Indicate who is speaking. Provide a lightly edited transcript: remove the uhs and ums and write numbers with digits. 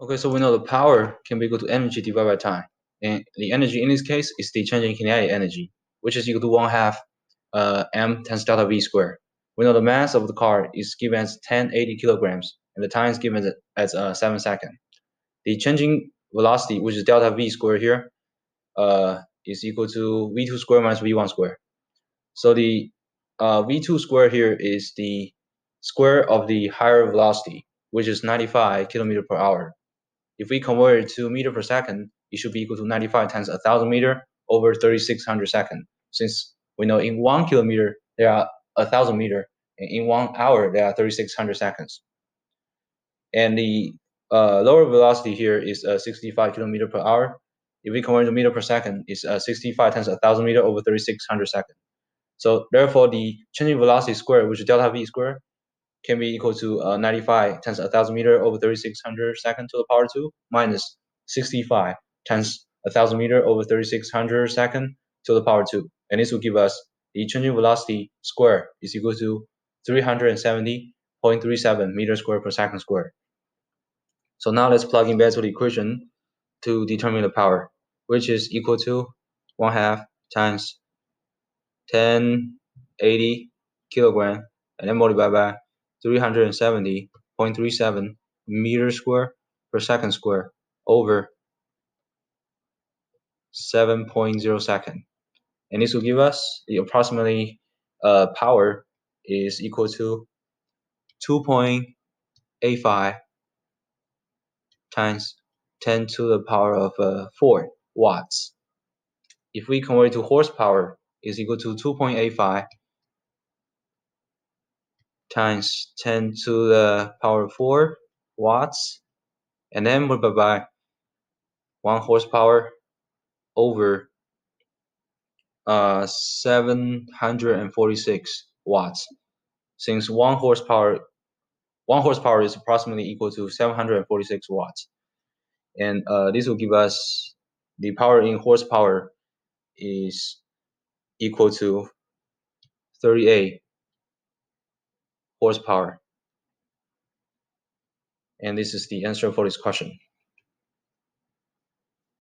Speaker 1: Okay, so we know the power can be equal to energy divided by time. And the energy in this case is the change in kinetic energy, which is equal to 1/2 m times delta v squared. We know the mass of the car is given as 1080 kilograms, and the time is given as 7 seconds. The changing velocity, which is delta v squared here, is equal to v2 squared minus v1 squared. So the v2 squared here is the square of the higher velocity, which is 95 kilometer per hour. If we convert it to meter per second, it should be equal to 95 times 1,000 meter over 3,600 seconds. Since we know in 1 kilometer there are 1,000 meter, and in 1 hour there are 3,600 seconds. And the lower velocity here is 65 kilometer per hour. If we convert to meter per second, it's 65 times 1,000 meter over 3,600 seconds. So therefore, the changing velocity squared, which is delta v squared, can be equal to 95 times 1,000 meter over 3,600 seconds to the power 2 minus 65 times 1,000 meter over 3,600 seconds to the power 2. And this will give us the changing velocity square is equal to 370.37 meters squared per second squared. So now let's plug in back to the equation to determine the power, which is equal to 1/2 times 1080 kilogram, and then multiplied by 370.37 meters square per second square over 7.0 second. And this will give us the approximately power is equal to 2.85 times 10 to the power of 4 watts. If we convert it to horsepower, is equal to 2.85 times 10 to the power of 4 watts, and then multiplied by 1 horsepower over 746 watts. Since 1 horsepower is approximately equal to 746 watts, and this will give us the power in horsepower is equal to 38 horsepower. And this is the answer for this question.